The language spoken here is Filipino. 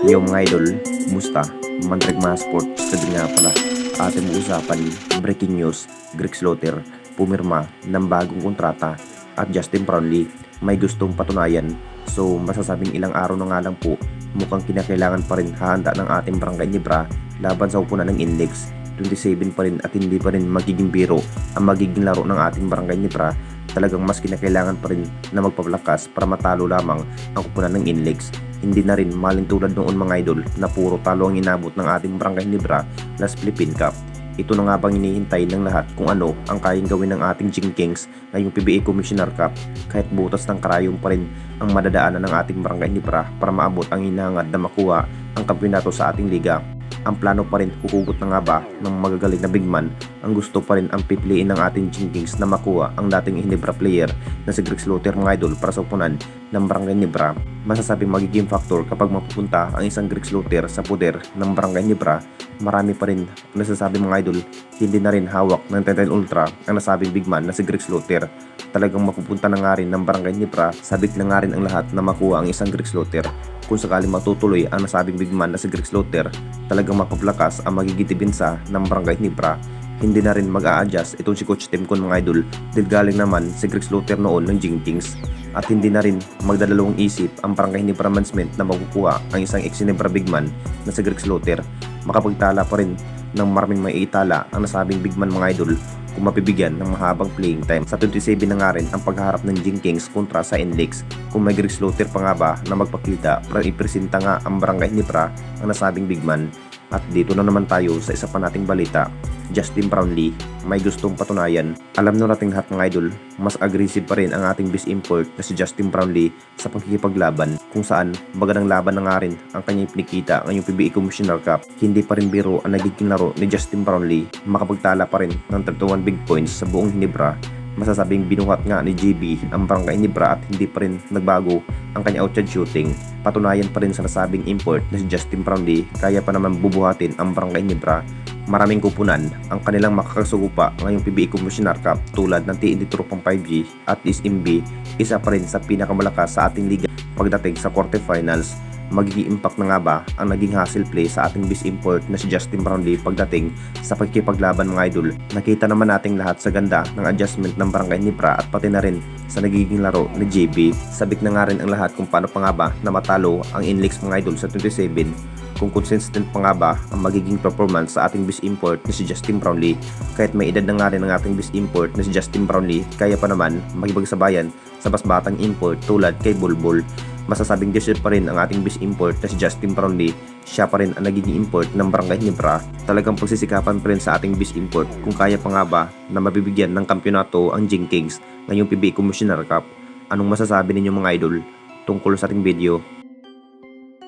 Yo mga idol, kumusta? Mantrigma Sports, sabi nga pala, ating usapan, breaking news, Greg Slaughter, pumirma ng bagong kontrata at Justin Brownlee may gustong patunayan. So masasabing ilang araw na nga lang po, mukhang kinakailangan pa rin hahanda ng ating Barangay Nibra laban sa upunan ng Inlex. 27 pa rin at hindi pa rin magiging biro ang magiging laro ng ating Barangay Nibra. Talagang mas kinakailangan pa rin na magpapalakas para matalo lamang ang kupunan ng Inlex. Hindi na rin maling tulad noon mga idol na puro talo ang inabot ng ating Barangay Nibra na Philippine Cup. Ito na nga bang hinihintay ng lahat kung ano ang kayang gawin ng ating Jing Kings ngayong PBA Commissioner Cup, kahit butas ng karayong pa rin ang madadaanan ng ating Barangay Nibra para maabot ang hinahangad na makuha ang kampeonato sa ating liga. Ang plano pa rin huhugot na nga ba ng magagaling na big man, ang gusto pa rin ang pipiliin ng ating Jing Kings na makuha ang dating Hinebra player na si Greg Slaughter mga idol para sa upunan ng Barangay Nibra. Masasabing magiging factor kapag mapupunta ang isang Greg Slaughter sa poder ng Barangay Nibra. Marami pa rin nasasabi mga idol, hindi na rin hawak ng 10 Ultra ang nasabing big man na si Greg Slaughter. Talagang mapupunta na nga rin ng Barangay Nibra, sabik na nga rin ang lahat na makuha ang isang Greg Slaughter. Kung sakaling matutuloy ang nasabing big man na si Greg Slaughter, talagang mapapalakas ang magiging tibinsa ng Barangay Nibra. Hindi na rin mag-a-adjust itong si Coach Tim Con mga idol dahil galing naman si Greg Slaughter noon ng Jing Kings. At hindi na rin magdadalawang isip ang Barangay Nibra management na makukuha ang isang ex-Nibra big man na si Greg Slaughter. Makapagtala pa rin ng maraming may itala ang nasabing big man mga idol kung mapibigyan ng mahabang playing time. Sa 27 na nga rin ang pagharap ng Jing Kings kontra sa Inlex. Kung may Greg Slaughter pa nga ba na magpakita para ipresenta nga ang Barangay Nibra ang nasabing big man. At dito na naman tayo sa isa pa nating balita, Justin Brownlee may gustong patunayan. Alam na nating lahat ng idol, mas aggressive pa rin ang ating best import na si Justin Brownlee sa pagkikipaglaban, kung saan magandang laban na nga rin ang kanyang pinikita ngayong PBA Commissioner Cup. Hindi pa rin biro ang nagiging laro ni Justin Brownlee, makapagtala pa rin ng 31 big points sa buong Hinebra. Masasabing binuhat nga ni JB ang Barangay Nibra at hindi pa rin nagbago ang kanya outside shooting. Patunayan pa rin sa nasabing import na si Justin Brownlee, kaya pa naman bubuhatin ang Barangay Nibra. Maraming kupunan ang kanilang makakasugupa ngayong PBA Commissioner Cup tulad ng TNT Tropang 5G at SMB, isa pa rin sa pinakamalakas sa ating liga pagdating sa quarterfinals. Magiging impact na nga ba ang naging hustle play sa ating best import na si Justin Brownlee pagdating sa pagkipaglaban mga idol? Nakita naman nating lahat sa ganda ng adjustment ng Barangay Nibra at pati na rin sa nagiging laro ni JB. Sabik na nga rin ang lahat kung paano pa nga ba na matalo ang Inlex mga idol sa 27. Kung consistent pa nga ba ang magiging performance sa ating best import na si Justin Brownlee. Kahit may edad na nga rin ang ating best import na si Justin Brownlee, kaya pa naman makipagsabayan sa mas batang import tulad kay Bulbul. Masasabing deserve pa rin ang ating best import na si Justin Brownlee. Siya pa rin ang nagiging import ng Barangay Nibra. Talagang pagsisikapan pa rin sa ating best import kung kaya pa nga ba na mabibigyan ng kampeonato ang Jing Kings ngayong PBA Commissioner Cup. Anong masasabi ninyo mga idol tungkol sa ating video?